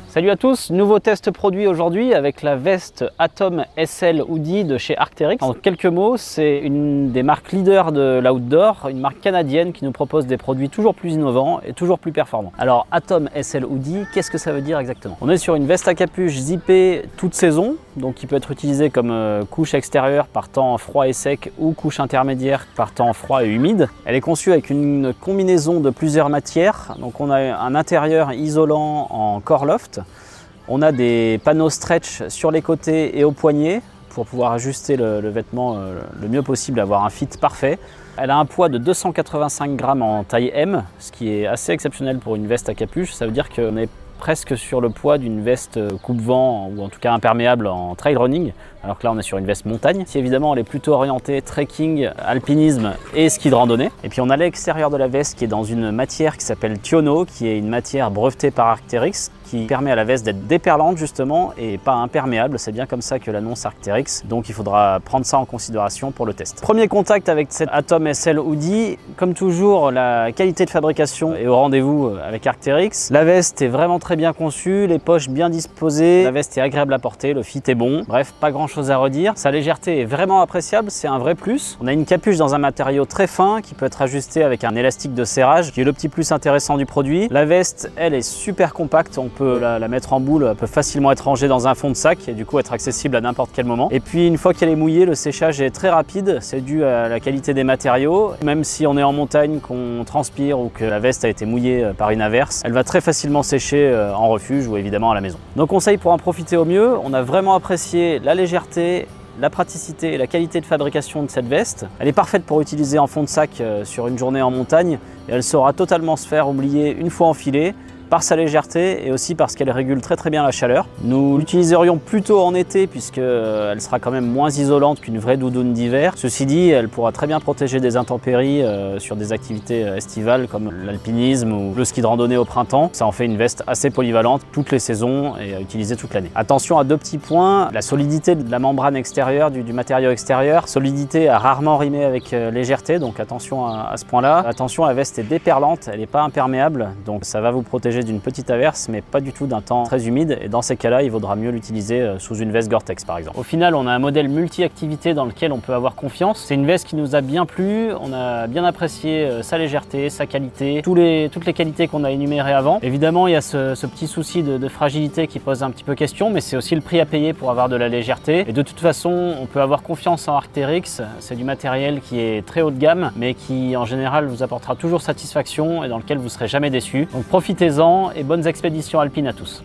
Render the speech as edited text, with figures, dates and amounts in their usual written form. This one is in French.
Salut à tous, nouveau test produit aujourd'hui avec la veste Atom SL Hoodie de chez Arc'teryx. En quelques mots, c'est une des marques leaders de l'outdoor, une marque canadienne qui nous propose des produits toujours plus innovants et toujours plus performants. Alors Atom SL Hoodie, qu'est-ce que ça veut dire exactement? On est sur une veste à capuche zippée toute saison, donc qui peut être utilisée comme couche extérieure par temps froid et sec ou couche intermédiaire par temps froid et humide. Elle est conçue avec une combinaison de plusieurs matières, donc on a un intérieur isolant en Core-Loft. On a des panneaux stretch sur les côtés et au poignet pour pouvoir ajuster le vêtement le mieux possible, avoir un fit parfait. Elle a un poids de 285 grammes en taille M, ce qui est assez exceptionnel pour une veste à capuche. Ça veut dire qu'on est presque sur le poids d'une veste coupe-vent ou en tout cas imperméable en trail running, alors que là on est sur une veste montagne. Si évidemment elle est plutôt orientée trekking, alpinisme et ski de randonnée. Et puis on a l'extérieur de la veste qui est dans une matière qui s'appelle Thiono, qui est une matière brevetée par Arc'teryx, qui permet à la veste d'être déperlante justement et pas imperméable. C'est bien comme ça que l'annonce Arc'teryx, donc il faudra prendre ça en considération pour le test. Premier contact avec cette Atom SL Hoodie, comme toujours la qualité de fabrication est au rendez-vous avec Arc'teryx. La veste est vraiment très bien conçue, les poches bien disposées, la veste est agréable à porter, le fit est bon, bref pas grand chose à redire. Sa légèreté est vraiment appréciable, c'est un vrai plus. On a une capuche dans un matériau très fin qui peut être ajusté avec un élastique de serrage, qui est le petit plus intéressant du produit. La veste, elle, est super compacte, on peut la mettre en boule, elle peut facilement être rangée dans un fond de sac et du coup être accessible à n'importe quel moment. Et puis une fois qu'elle est mouillée, le séchage est très rapide, c'est dû à la qualité des matériaux. Même si on est en montagne, qu'on transpire ou que la veste a été mouillée par une averse, elle va très facilement sécher en refuge ou évidemment à la maison. Nos conseils pour en profiter au mieux, on a vraiment apprécié la légèreté, la praticité et la qualité de fabrication de cette veste. Elle est parfaite pour utiliser en fond de sac sur une journée en montagne et elle saura totalement se faire oublier une fois enfilée, par sa légèreté et aussi parce qu'elle régule très bien la chaleur. Nous l'utiliserions plutôt en été puisqu'elle sera quand même moins isolante qu'une vraie doudoune d'hiver. Ceci dit, elle pourra très bien protéger des intempéries sur des activités estivales comme l'alpinisme ou le ski de randonnée au printemps. Ça en fait une veste assez polyvalente toutes les saisons et à utiliser toute l'année. Attention à deux petits points, la solidité de la membrane extérieure, du matériau extérieur. Solidité a rarement rimé avec légèreté, donc attention à ce point-là. Attention, la veste est déperlante, elle n'est pas imperméable, donc ça va vous protéger d'une petite averse mais pas du tout d'un temps très humide et dans ces cas-là il vaudra mieux l'utiliser sous une veste Gore-Tex par exemple. Au final on a un modèle multi-activité dans lequel on peut avoir confiance. C'est une veste qui nous a bien plu, on a bien apprécié sa légèreté, sa qualité, toutes les qualités qu'on a énumérées avant. Évidemment il y a ce petit souci de fragilité qui pose un petit peu question, mais c'est aussi le prix à payer pour avoir de la légèreté et de toute façon on peut avoir confiance en Arc'teryx. C'est du matériel qui est très haut de gamme mais qui en général vous apportera toujours satisfaction et dans lequel vous ne serez jamais déçu. Donc profitez-en et bonnes expéditions alpines à tous.